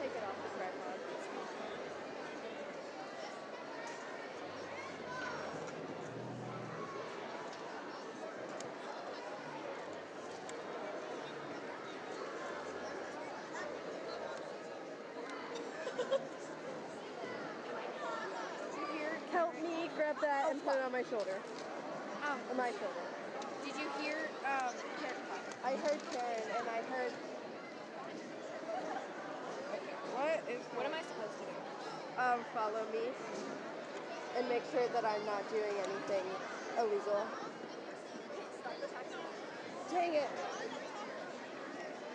take it off the tripod. Help me grab that and put it on my shoulder. On my shoulder. Did you hear Karen talk? I heard Karen and I heard... What am I supposed to do? Follow me and make sure that I'm not doing anything illegal. Dang it.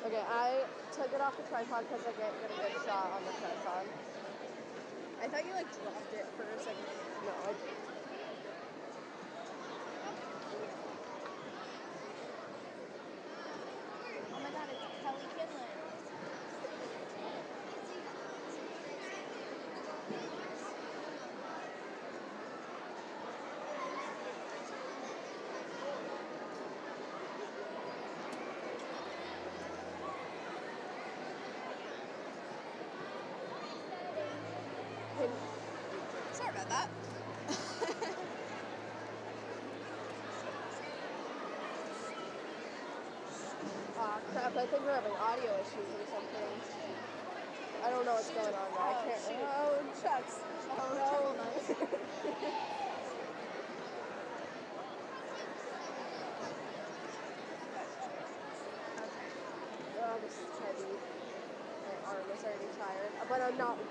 Okay, I took it off the tripod because I can't get a good shot on the tripod. I thought you dropped it for a second. No, I didn't. Oh my god, it's Kelly Kinlan. Sorry about that. Crap, I think we're having audio issues or something. I don't know what's going on there. I can't. Oh, shucks. Oh, no. Oh, this is heavy. My arm is already tired, but I'm not weak.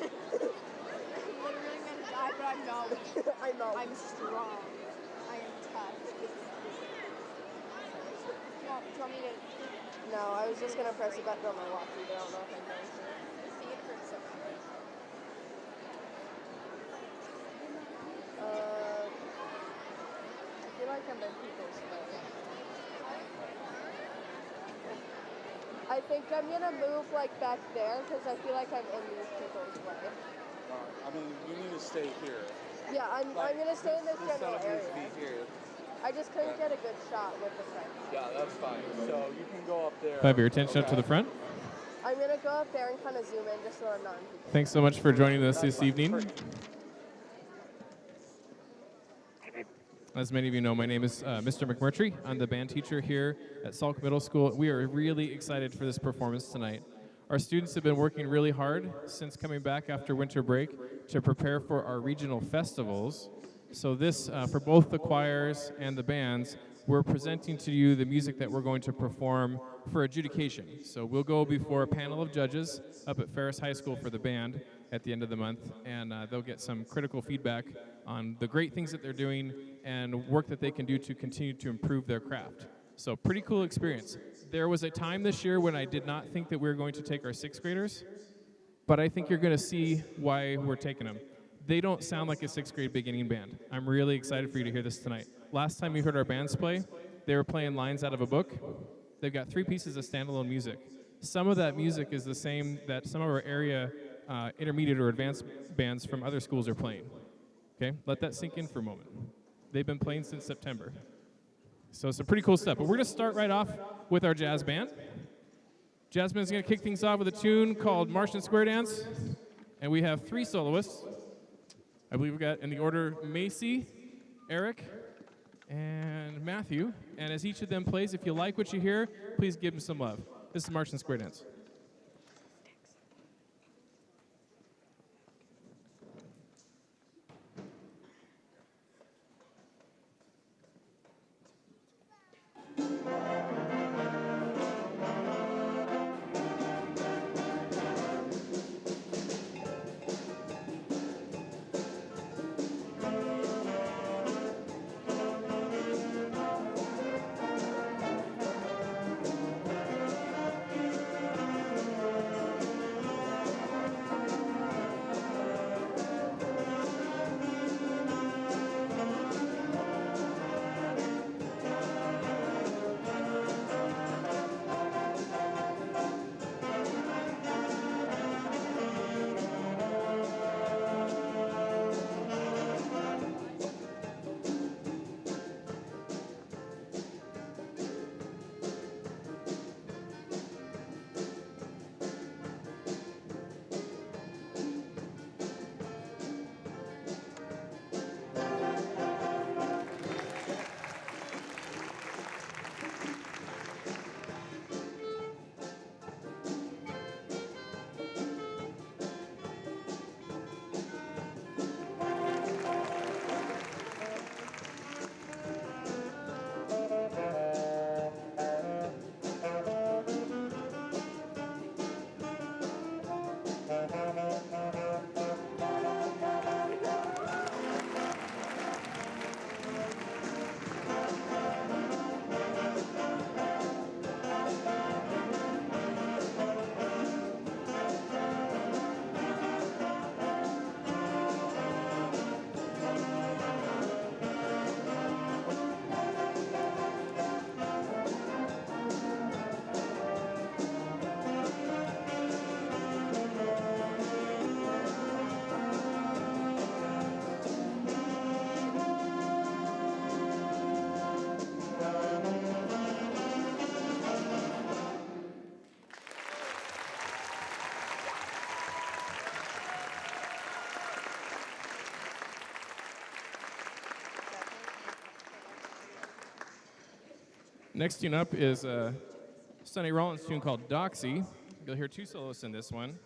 I'm literally gonna die, but I'm not weak. I'm not I'm strong. I am tough. Do you want me to No, I was just gonna press a button on my walkie, but I don't know if I'm going to. see it for a second? I feel like I'm in people's way. I think I'm gonna move back there because I feel like I'm in these people's way. I mean, you need to stay here. Yeah, I'm gonna stay in this general setup area. needs to be here. I just couldn't get a good shot with the tripod. Yeah, that's fine. So you can go up there. Can I have your attention up to the front? I'm gonna go up there and kind of zoom in just so I'm not in people's Thanks so much for joining us this evening. As many of you know, my name is Mr. McMurtry. I'm the band teacher here at Salk Middle School. We are really excited for this performance tonight. Our students have been working really hard since coming back after winter break to prepare for our regional festivals. So this, for both the choirs and the bands, we're presenting to you the music that we're going to perform for adjudication. So we'll go before a panel of judges up at Ferris High School for the band at the end of the month, and they'll get some critical feedback on the great things that they're doing and work that they can do to continue to improve their craft. So pretty cool experience. There was a time this year when I did not think that we were going to take our sixth graders, but I think you're going to see why we're taking them. They don't sound like a sixth grade beginning band. I'm really excited for you to hear this tonight. Last time you heard our bands play, they were playing lines out of a book. They've got 3 pieces of standalone music. Some of that music is the same that some of our area intermediate or advanced bands from other schools are playing. Okay, let that sink in for a moment. They've been playing since September. So some pretty cool stuff. But we're going to start right off with our jazz band. Jazz band's going to kick things off with a tune called March and Square Dance. And we have 3 soloists. I believe we've got in the order Macy, Eric, and Matthew. And as each of them plays, if you like what you hear, please give them some love. This is March and Square Dance. Next tune up is Sonny Rollins' tune called Doxy. You'll hear two soloists in this one.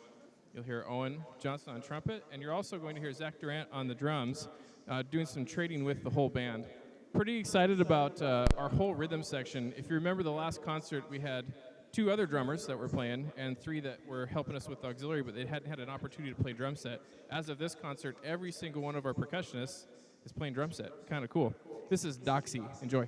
You'll hear Owen Johnson on trumpet, and you're also going to hear Zach Durant on the drums, doing some trading with the whole band. Pretty excited about our whole rhythm section. If you remember the last concert, we had 2 other drummers that were playing and 3 that were helping us with the auxiliary, but they hadn't had an opportunity to play drum set. As of this concert, every single one of our percussionists is playing drum set. Kind of cool. This is Doxy. Enjoy.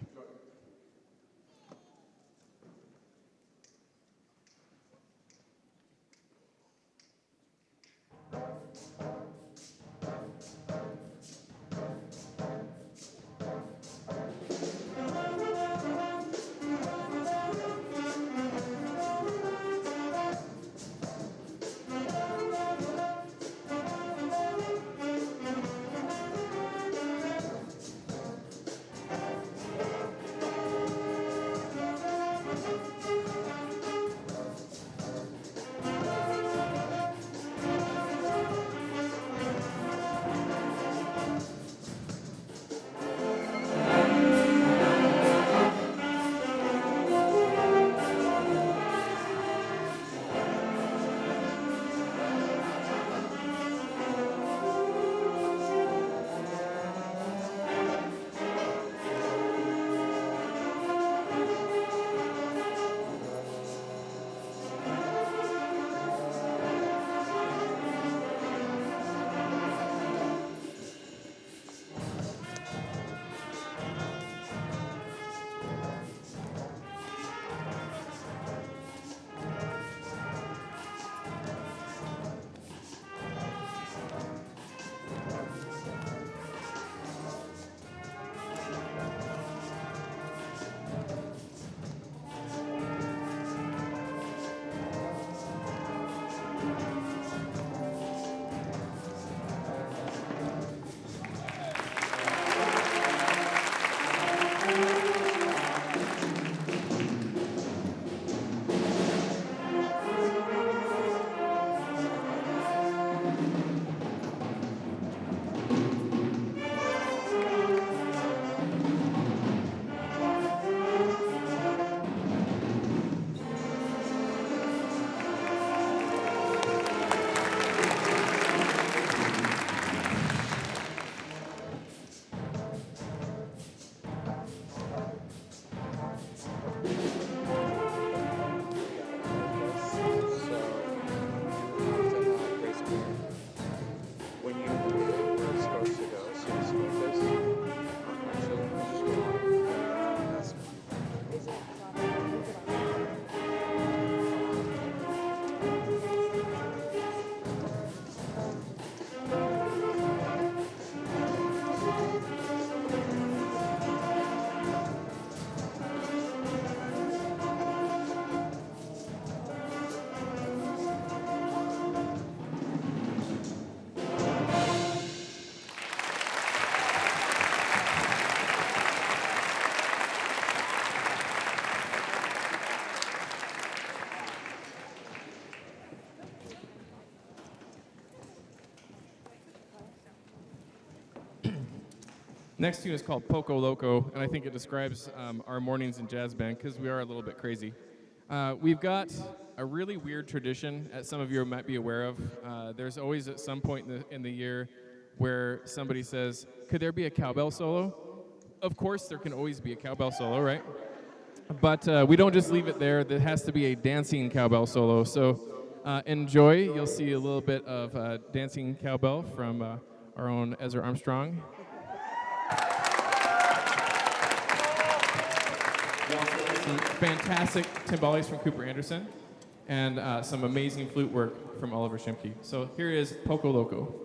Next tune is called Poco Loco, and I think it describes our mornings in jazz band because we are a little bit crazy. We've got a really weird tradition, as some of you might be aware of. There's always at some point in the year where somebody says, could there be a cowbell solo? Of course, there can always be a cowbell solo, right? But we don't just leave it there. There has to be a dancing cowbell solo. So enjoy. You'll see a little bit of dancing cowbell from our own Ezra Armstrong. Some fantastic timbales from Cooper Anderson, and some amazing flute work from Oliver Shimke. So here is Poco Loco.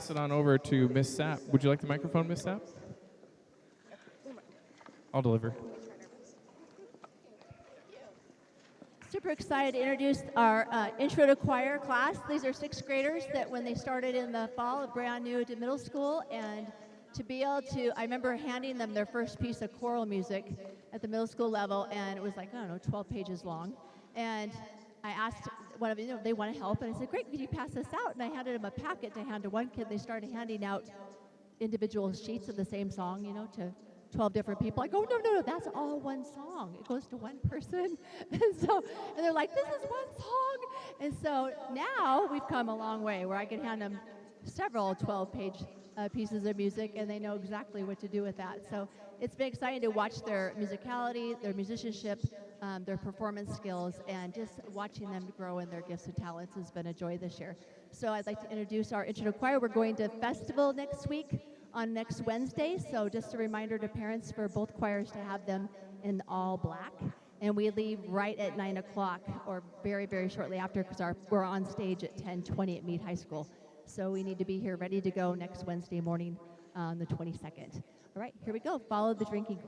pass it on over to Miss Sapp. Would you like the microphone, Miss Sapp? I'll deliver. Super excited to introduce our Intro to Choir class. These are sixth graders that when they started in the fall, brand new to middle school, and to be able to, I remember handing them their first piece of choral music at the middle school level, and it was like, I don't know, 12 pages long. And I asked one of them, if they want to help, and I said, great, could you pass this out? And I handed them a packet to hand to one kid. They started handing out individual sheets of the same song, to 12 different people. I go, no, that's all one song. It goes to one person. and they're like, this is one song. And so now we've come a long way where I can hand them several 12-page pieces of music, and they know exactly what to do with that. So it's been exciting to watch their musicality, their musicianship, their performance skills, and just watching them grow in their gifts and talents has been a joy this year. So I'd like to introduce our Intro to Choir. We're going to festival next week on next Wednesday, so just a reminder to parents for both choirs to have them in all black. And we leave right at 9 o'clock, or very, very shortly after, because we're on stage at 10:20 at Meade High School. So we need to be here ready to go next Wednesday morning on the 22nd. All right, here we go. Follow the drinking.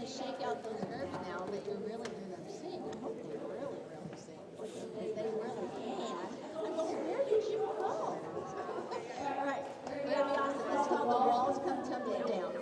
Shake out those nerves now that you're really going to sing. I hope they really sing. If they really can. I'm going, where did you go? All right. Very awesome. Let's call the walls come tumbling down.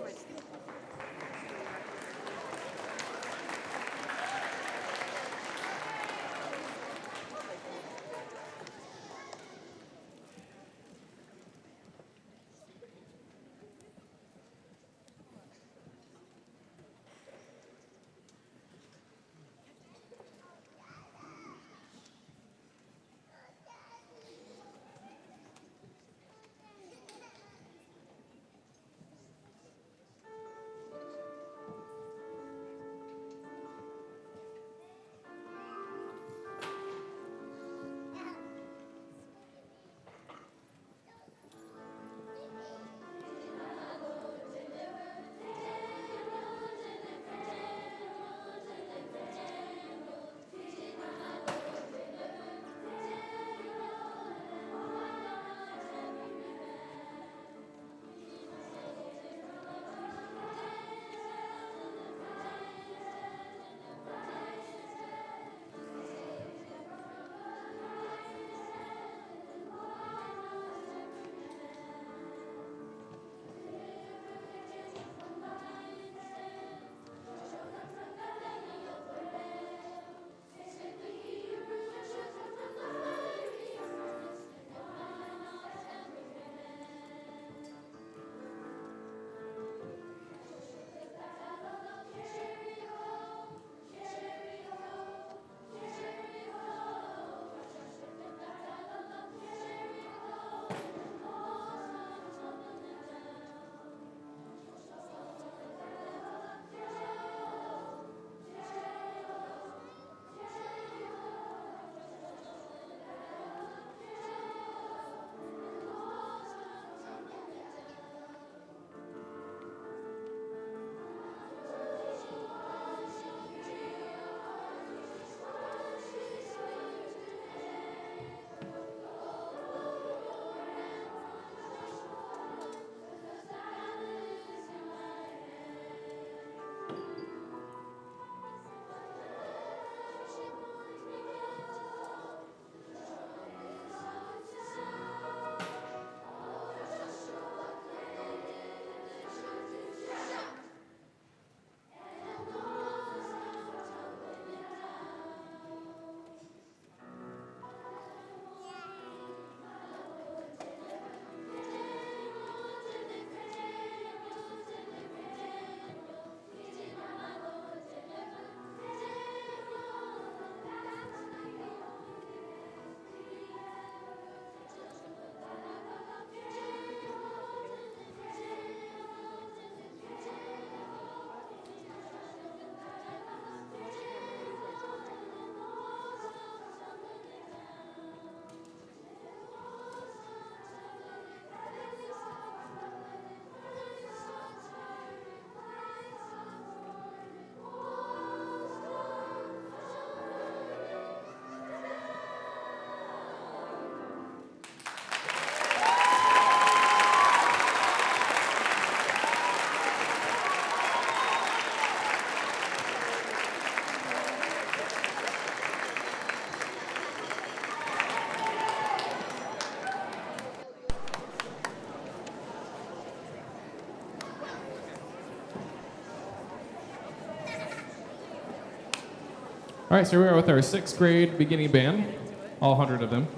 All right, so we are with our 6th grade beginning band, all 100 of them.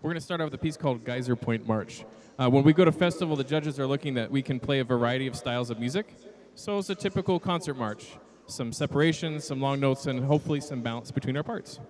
We're going to start out with a piece called Geyser Point March. When we go to festival, the judges are looking that we can play a variety of styles of music. So it's a typical concert march. Some separation, some long notes, and hopefully some balance between our parts.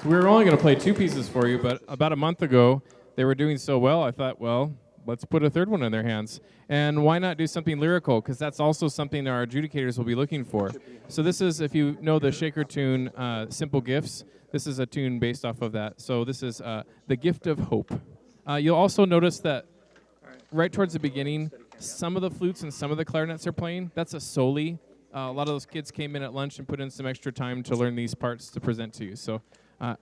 So we were only going to play 2 pieces for you, but about a month ago, they were doing so well, I thought, well, let's put a 3rd one in their hands. And why not do something lyrical? Because that's also something our adjudicators will be looking for. So this is, if you know the Shaker tune, Simple Gifts, this is a tune based off of that. So this is The Gift of Hope. You'll also notice that right towards the beginning, some of the flutes and some of the clarinets are playing. That's a soli. A lot of those kids came in at lunch and put in some extra time to learn these parts to present to you. So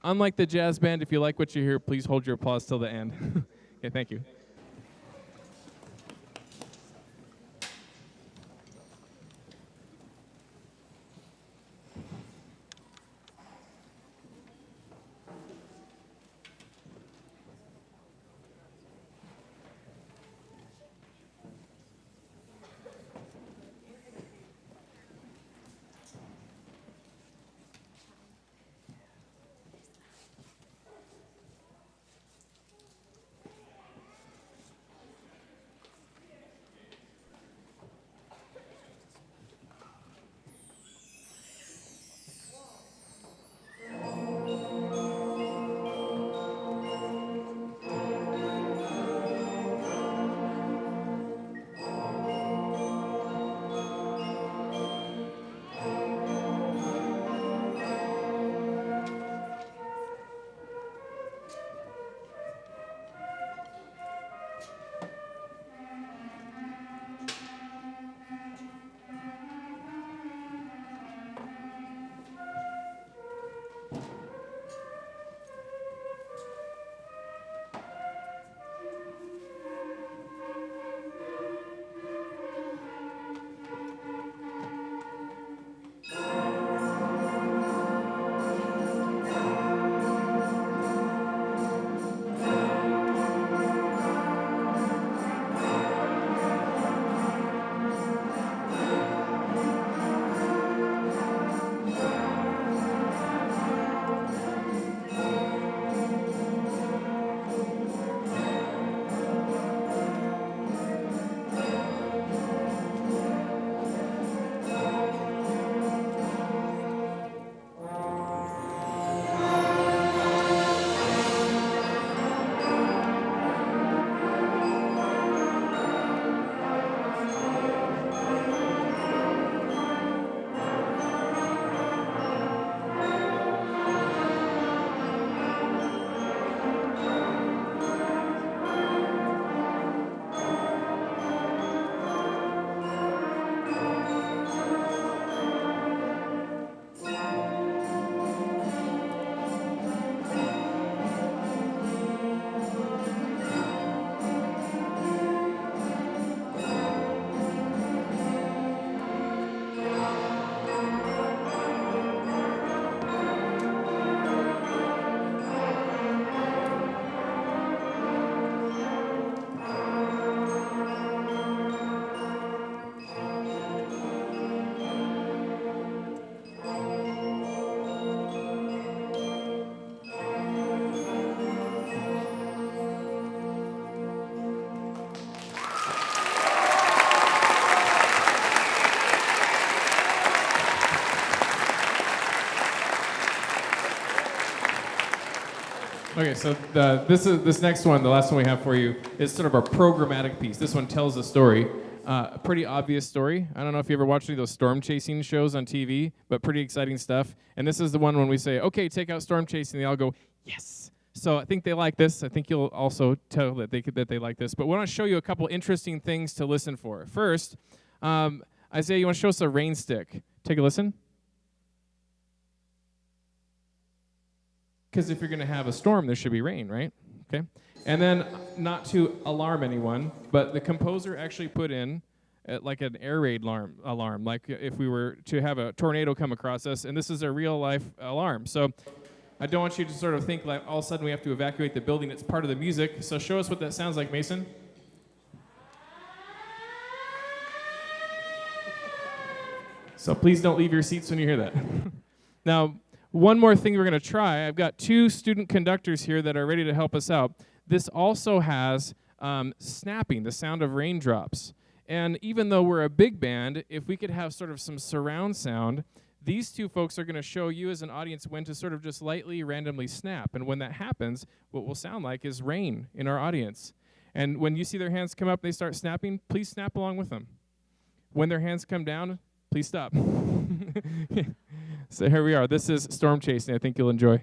unlike the jazz band, if you like what you hear, please hold your applause till the end. Okay, thank you. Okay, so this next one, the last one we have for you, is sort of a programmatic piece. This one tells a story, a pretty obvious story. I don't know if you ever watched any of those storm chasing shows on TV, but pretty exciting stuff. And this is the one when we say, okay, take out storm chasing, they all go, yes. So I think they like this. I think you'll also tell that they like this. But we want to show you a couple interesting things to listen for. First, Isaiah, you want to show us a rain stick? Take a listen. Because if you're going to have a storm, there should be rain, right? Okay. And then, not to alarm anyone, but the composer actually put in like an air raid alarm, like if we were to have a tornado come across us, and this is a real-life alarm. So I don't want you to sort of think like all of a sudden we have to evacuate the building. It's part of the music. So show us what that sounds like, Mason. So please don't leave your seats when you hear that. Now, one more thing we're going to try. I've got 2 student conductors here that are ready to help us out. This also has snapping, the sound of raindrops. And even though we're a big band, if we could have sort of some surround sound, these 2 folks are going to show you as an audience when to sort of just lightly, randomly snap. And when that happens, what will sound like is rain in our audience. And when you see their hands come up and they start snapping, please snap along with them. When their hands come down, please stop. So here we are. This is Storm Chasing. I think you'll enjoy.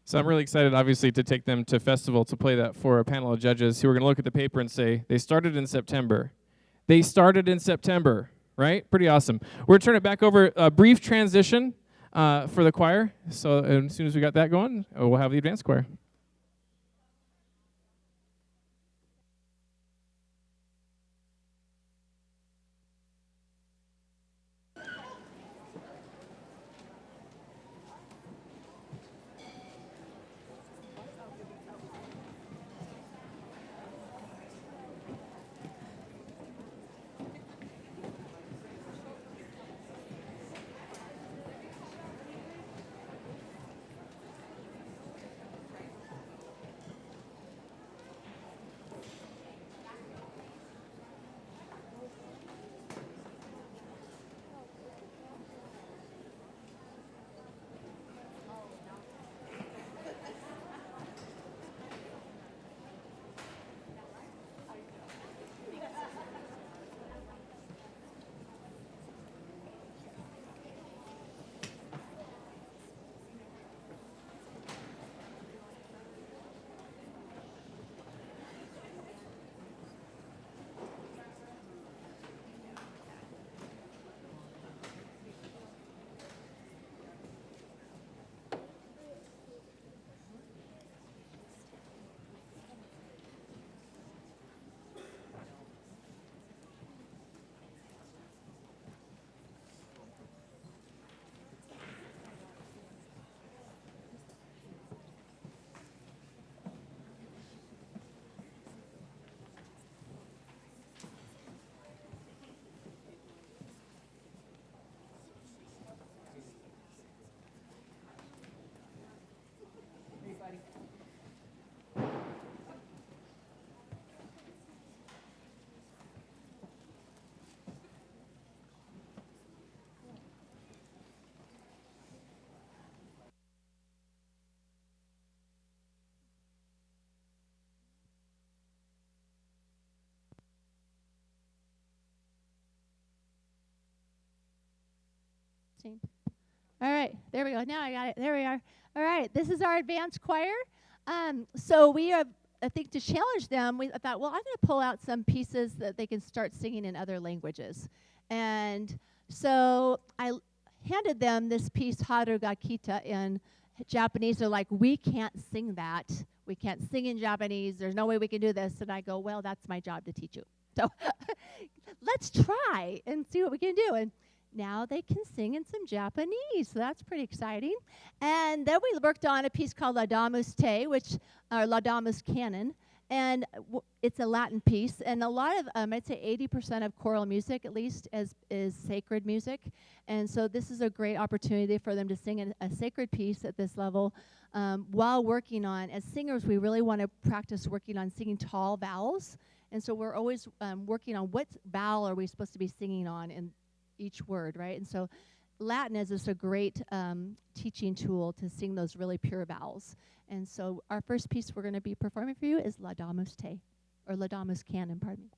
So I'm really excited, obviously, to take them to festival to play that for a panel of judges who are going to look at the paper and say, they started in September. They started in September, right? Pretty awesome. We're going to turn it back over, a brief transition for the choir. So as soon as we got that going, we'll have the advanced choir. All right, there we go. Now I got it. There we are. All right, this is our advanced choir. So we have, I think, to challenge them, I thought, well, I'm going to pull out some pieces that they can start singing in other languages. And so I handed them this piece, Haru ga Kita, in Japanese. They're like, we can't sing that. We can't sing in Japanese. There's no way we can do this. And I go, well, that's my job to teach you. So let's try and see what we can do. And now they can sing in some Japanese, so that's pretty exciting. And then we worked on a piece called La Damus Te, La Damus Canon, and it's a Latin piece. And a lot of, I'd say 80% of choral music, at least, is sacred music. And so this is a great opportunity for them to sing a sacred piece at this level while working on, as singers, we really want to practice working on singing tall vowels. And so we're always working on what vowel are we supposed to be singing on in each word, right? And so Latin is just a great teaching tool to sing those really pure vowels. And so our first piece we're going to be performing for you is La Damus Te, or La Damus Canon, pardon me.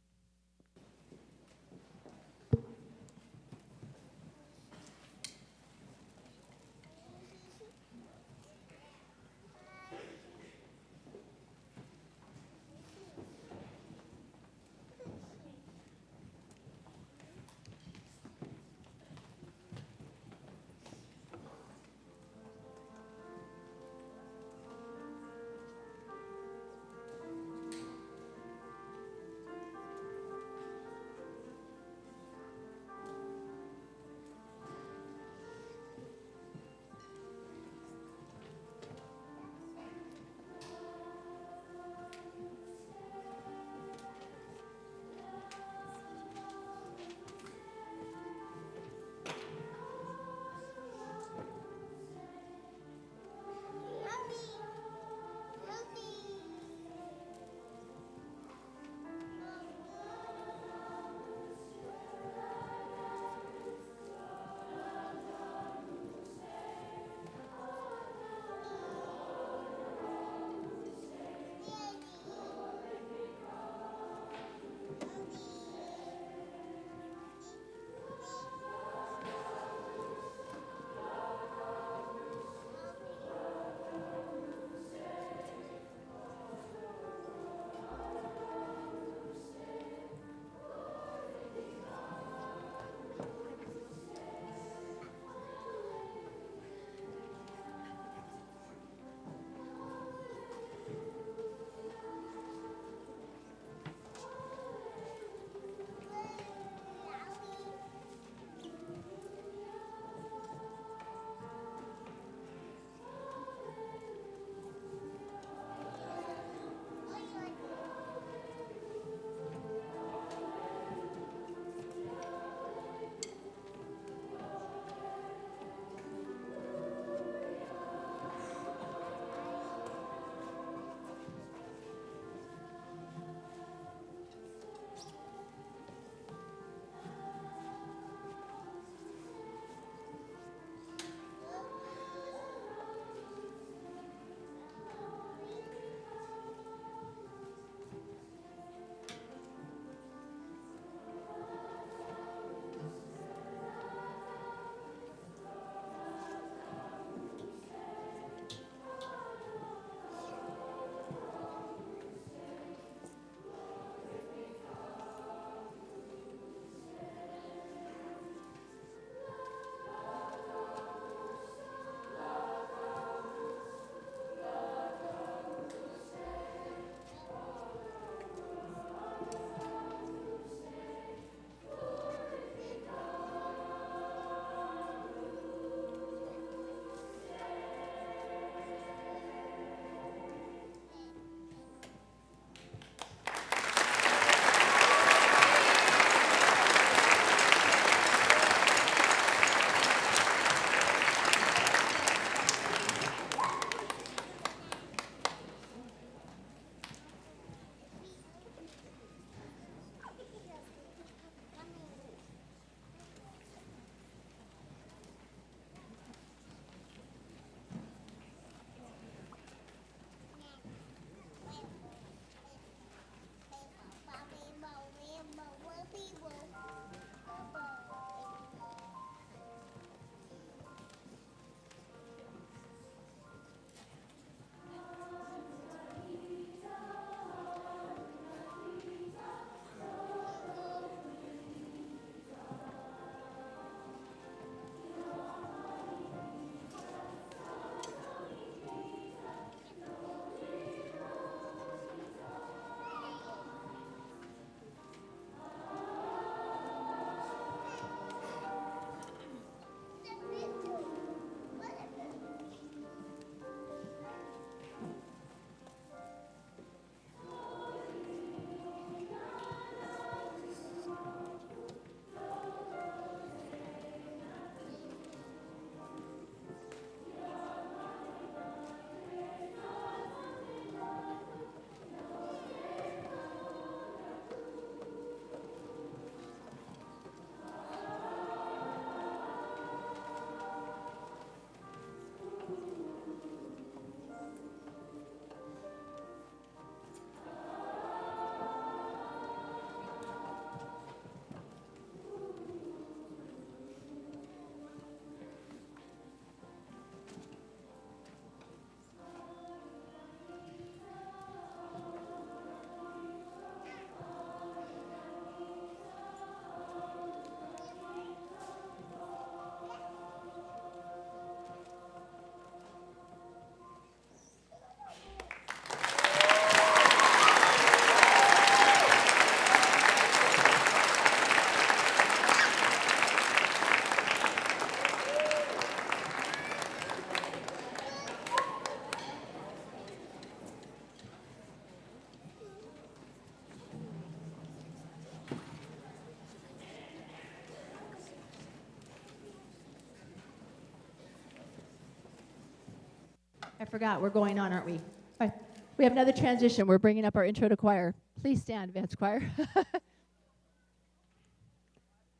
I forgot, we're going on, aren't we? All right. We have another transition. We're bringing up our intro to choir. Please stand, advanced choir.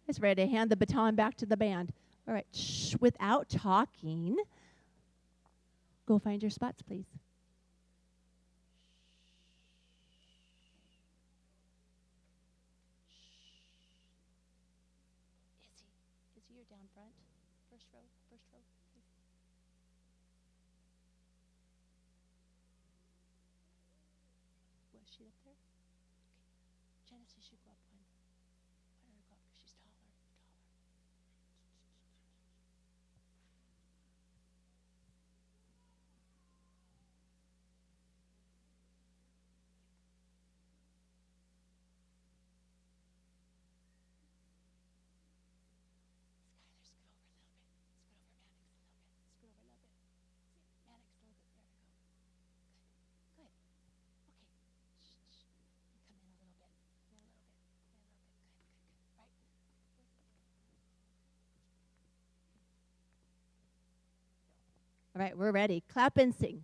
It's ready to hand the baton back to the band. All right, shh, without talking, go find your spots, please. Izzy, you're down front. First row, please. Was she up there? Okay. Genesis should go up one. Why don't her go up? Because she's taller. All right, we're ready. Clap and sing.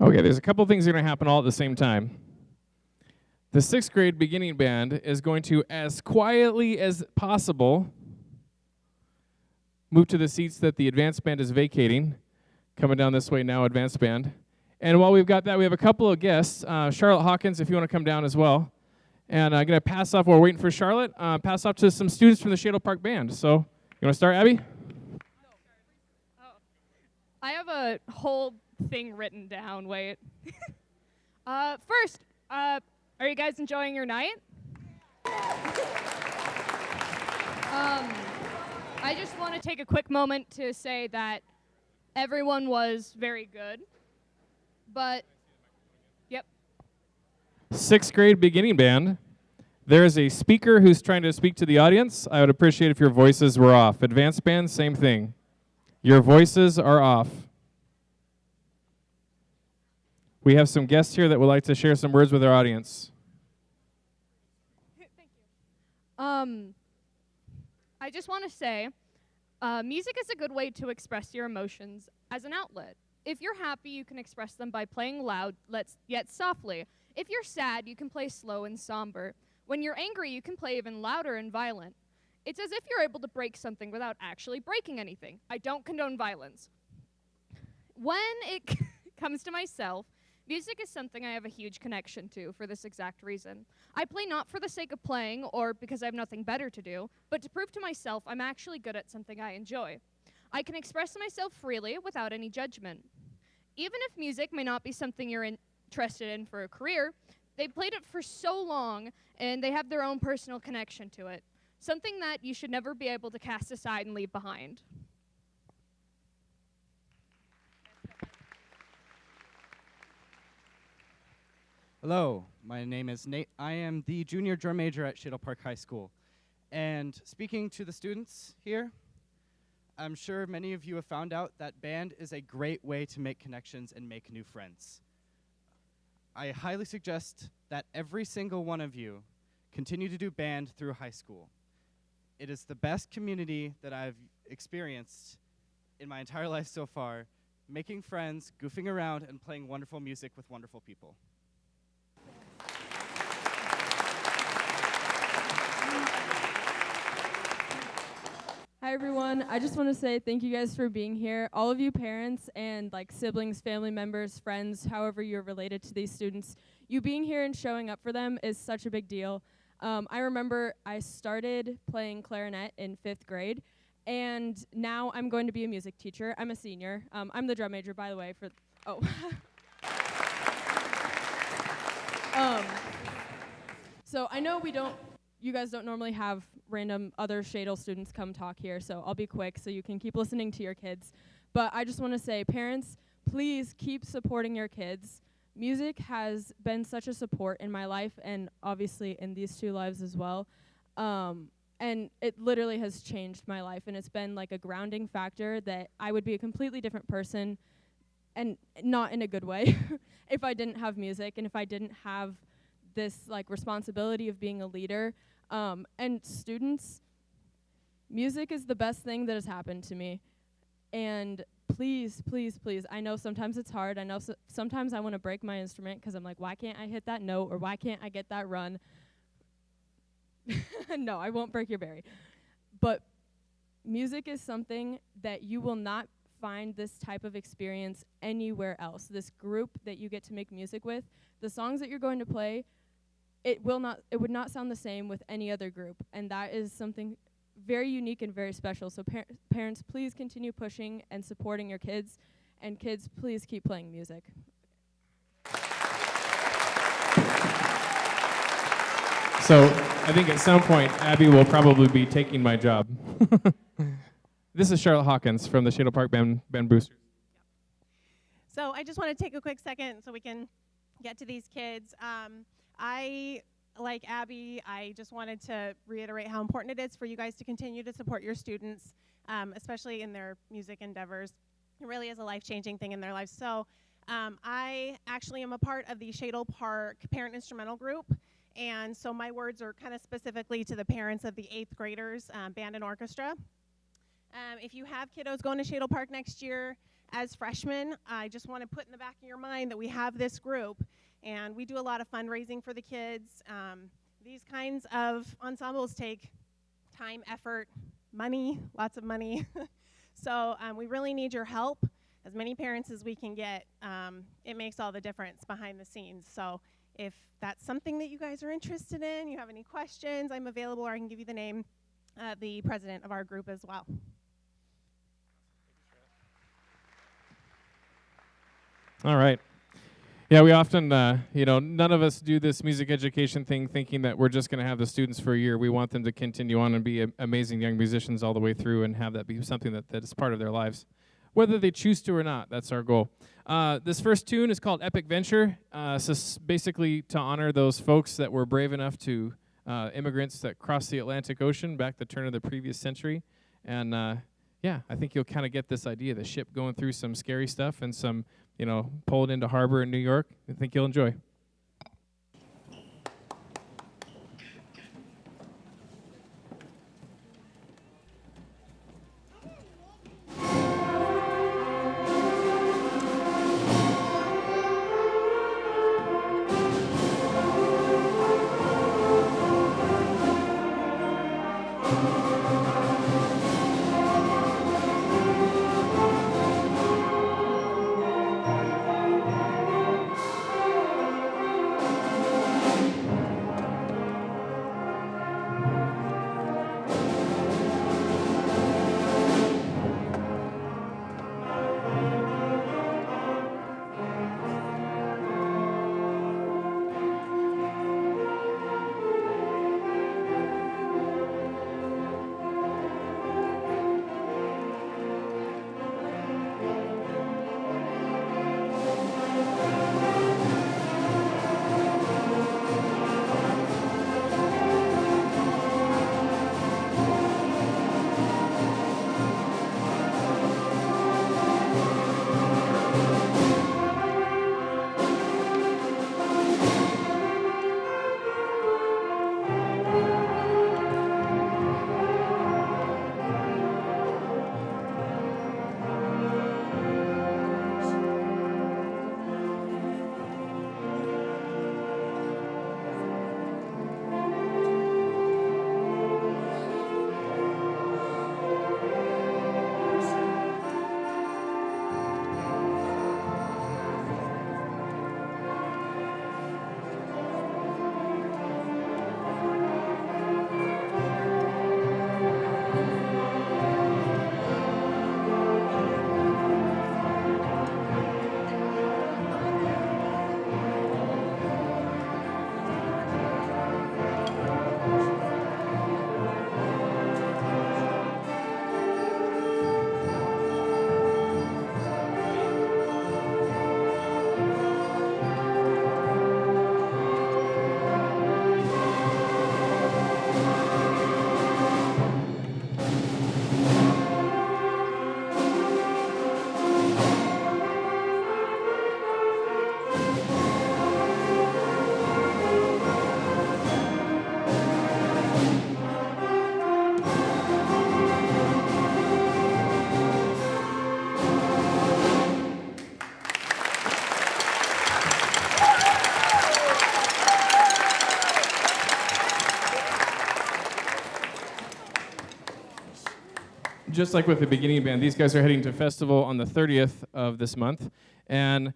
Okay, there's a couple things that are going to happen all at the same time. The 6th grade beginning band is going to, as quietly as possible, move to the seats that the advanced band is vacating. Coming down this way now, advanced band. And while we've got that, we have a couple of guests. Charlotte Hawkins, if you want to come down as well. And I'm going to pass off, while we're waiting for Charlotte, pass off to some students from the Shadow Park Band. So, you want to start, Abby? I have a whole thing written down. Wait. First, are you guys enjoying your night? I just want to take a quick moment to say that everyone was very good. But, yep. Sixth grade beginning band. There is a speaker who's trying to speak to the audience. I would appreciate if your voices were off. Advanced band, same thing. Your voices are off. We have some guests here that would like to share some words with our audience. I just want to say, music is a good way to express your emotions as an outlet. If you're happy, you can express them by playing loud, yet softly. If you're sad, you can play slow and somber. When you're angry, you can play even louder and violent. It's as if you're able to break something without actually breaking anything. I don't condone violence. When it comes to myself, music is something I have a huge connection to for this exact reason. I play not for the sake of playing or because I have nothing better to do, but to prove to myself I'm actually good at something I enjoy. I can express myself freely without any judgment. Even if music may not be something you're interested in for a career, they've played it for so long and they have their own personal connection to it. Something that you should never be able to cast aside and leave behind. Hello, my name is Nate. I am the junior drum major at Shadle Park High School. And speaking to the students here, I'm sure many of you have found out that band is a great way to make connections and make new friends. I highly suggest that every single one of you continue to do band through high school. It is the best community that I've experienced in my entire life so far, making friends, goofing around, and playing wonderful music with wonderful people. Hi everyone, I just want to say thank you guys for being here. All of you parents and like siblings, family members, friends, however you're related to these students, you being here and showing up for them is such a big deal. I remember I started playing clarinet in 5th grade, and now I'm going to be a music teacher. I'm a senior. I'm the drum major, by the way, So I know you guys don't normally have random other Shadle students come talk here, so I'll be quick so you can keep listening to your kids. But I just want to say, parents, please keep supporting your kids. Music has been such a support in my life and obviously in these two lives as well. And it literally has changed my life, and it's been like a grounding factor that I would be a completely different person, and not in a good way, if I didn't have music and if I didn't have this like responsibility of being a leader. And students, music is the best thing that has happened to me. And please, please, please, I know sometimes it's hard. I know sometimes I want to break my instrument because I'm like, why can't I hit that note, or why can't I get that run? No, I won't break your berry. But music is something that you will not find this type of experience anywhere else. This group that you get to make music with, the songs that you're going to play, it would not sound the same with any other group, and that is something very unique and very special. So parents, please continue pushing and supporting your kids, and kids, please keep playing music. So I think at some point, Abby will probably be taking my job. This is Charlotte Hawkins from the Shadle Park Band Boosters. So I just want to take a quick second so we can get to these kids. I, like Abby, I just wanted to reiterate how important it is for you guys to continue to support your students, especially in their music endeavors. It really is a life-changing thing in their lives. So I actually am a part of the Shadle Park Parent Instrumental Group, and so my words are kind of specifically to the parents of the 8th graders, band and orchestra. If you have kiddos going to Shadle Park next year as freshmen, I just want to put in the back of your mind that we have this group, and we do a lot of fundraising for the kids. These kinds of ensembles take time, effort, money, lots of money. So we really need your help, as many parents as we can get. It makes all the difference behind the scenes. So if that's something that you guys are interested in, you have any questions, I'm available, or I can give you the name of the president of our group as well. All right. Yeah, we often, none of us do this music education thing thinking that we're just going to have the students for a year. We want them to continue on and be amazing young musicians all the way through and have that be something that is part of their lives. whether they choose to or not. That's our goal. This first tune is called Epic Venture. Basically to honor those folks that were brave enough to, immigrants that crossed the Atlantic Ocean back the turn of the previous century. And yeah, I think you'll kind of get this idea, the ship going through some scary stuff and some, pulled into harbor in New York. I think you'll enjoy. Just like with the beginning band, these guys are heading to festival on the 30th of this month, and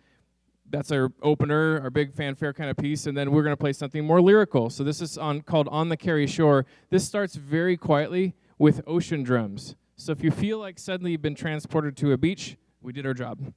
that's our opener, our big fanfare kind of piece, and then we're going to play something more lyrical. So this is called On the Kerry Shore. This starts very quietly with ocean drums. So if you feel like suddenly you've been transported to a beach, we did our job.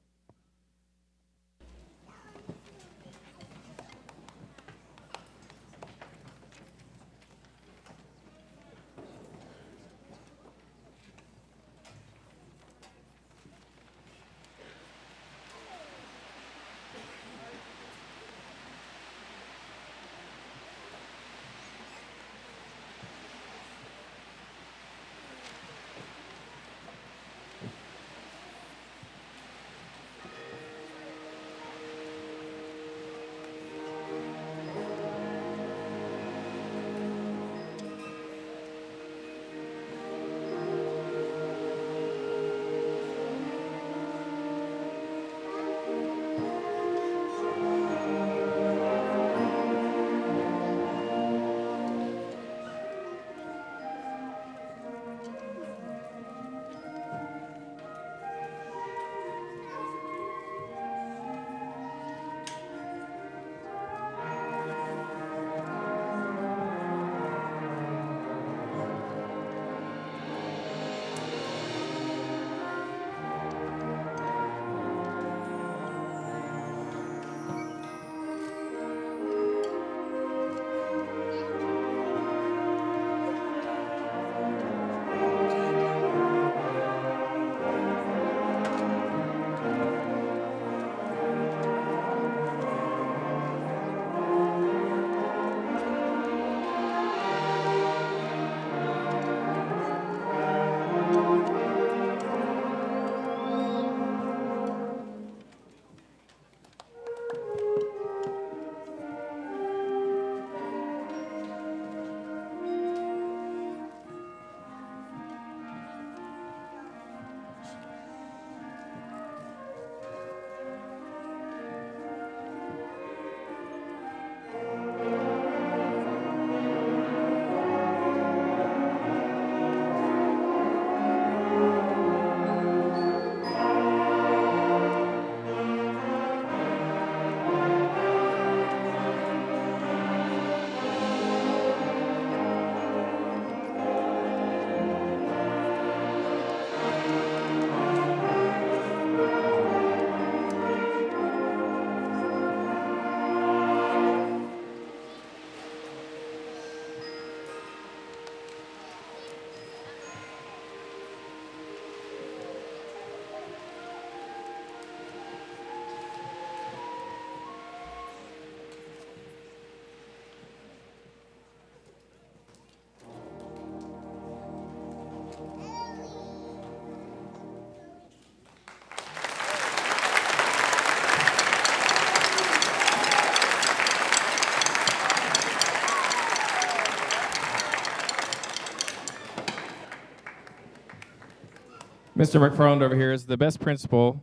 Mr. McFarland over here is the best principal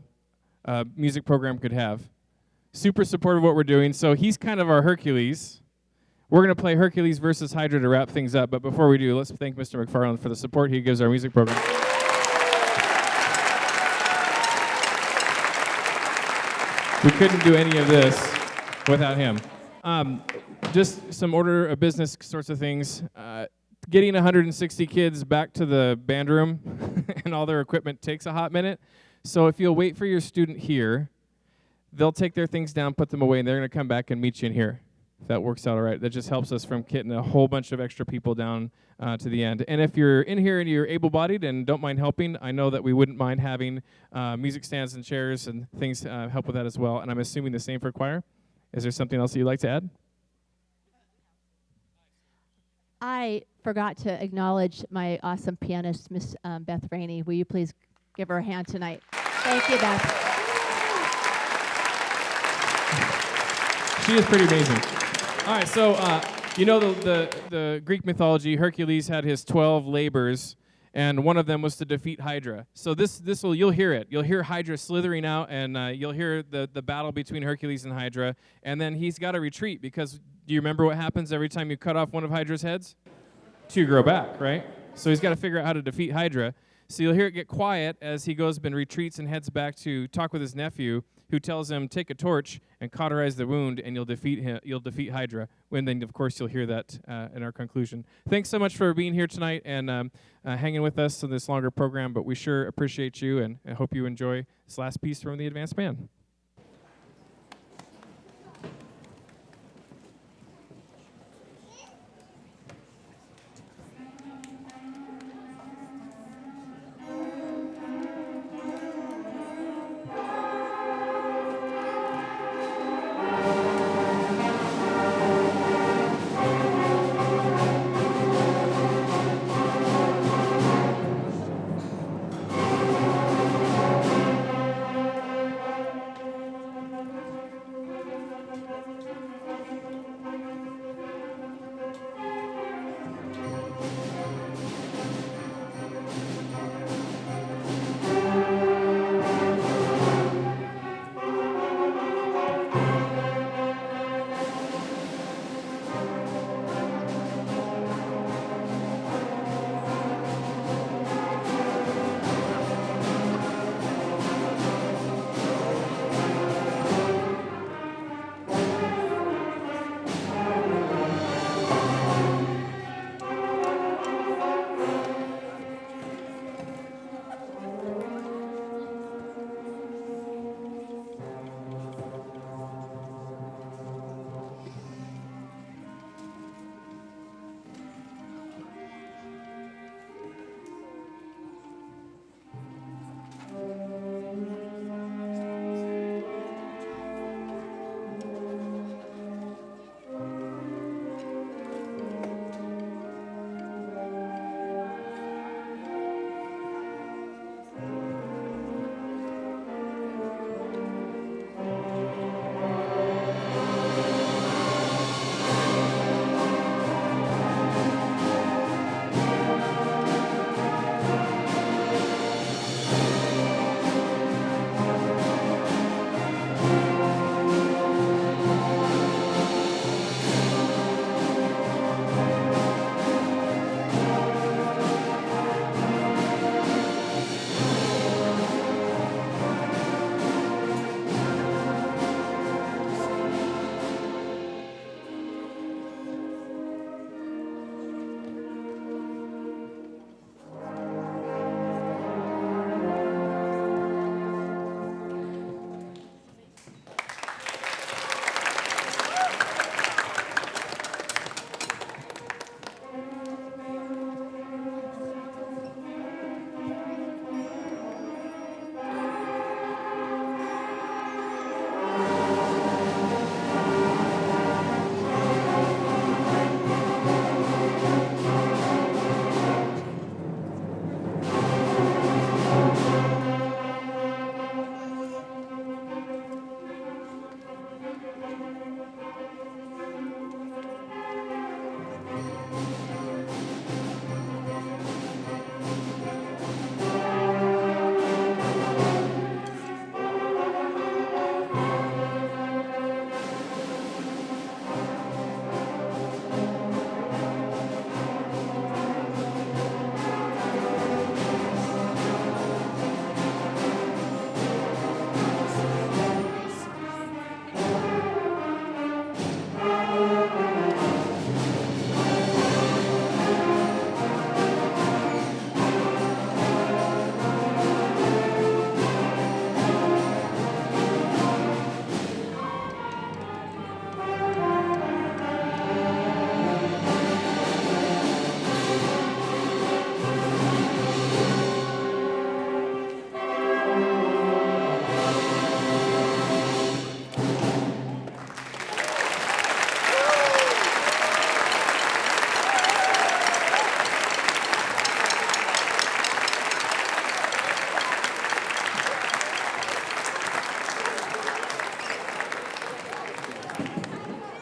music program could have. Super supportive of what we're doing, so he's kind of our Hercules. We're going to play Hercules versus Hydra to wrap things up, but before we do, let's thank Mr. McFarland for the support he gives our music program. We couldn't do any of this without him. Just some order of business sorts of things. Getting 160 kids back to the band room and all their equipment takes a hot minute. So if you'll wait for your student here, they'll take their things down, put them away, and they're going to come back and meet you in here. If that works out all right. That just helps us from getting a whole bunch of extra people down to the end. And if you're in here and you're able-bodied and don't mind helping, I know that we wouldn't mind having music stands and chairs and things help with that as well. And I'm assuming the same for choir. Is there something else that you'd like to add? I forgot to acknowledge my awesome pianist, Miss Beth Rainey. Will you please give her a hand tonight? Thank you, Beth. She is pretty amazing. All right, so you know the Greek mythology, Hercules had his 12 labors, and one of them was to defeat Hydra. So you'll hear it. You'll hear Hydra slithering out, and you'll hear the battle between Hercules and Hydra, and then he's got to retreat because do you remember what happens every time you cut off one of Hydra's heads? Two grow back, right? So he's got to figure out how to defeat Hydra. So you'll hear it get quiet as he goes and retreats and heads back to talk with his nephew, who tells him, take a torch and cauterize the wound, and you'll defeat Hydra. And then, of course, you'll hear that in our conclusion. Thanks so much for being here tonight and hanging with us in this longer program, but we sure appreciate you, and I hope you enjoy this last piece from the advanced band.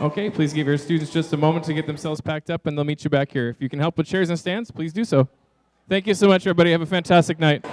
Okay, please give your students just a moment to get themselves packed up, and they'll meet you back here. If you can help with chairs and stands, please do so. Thank you so much, everybody. Have a fantastic night.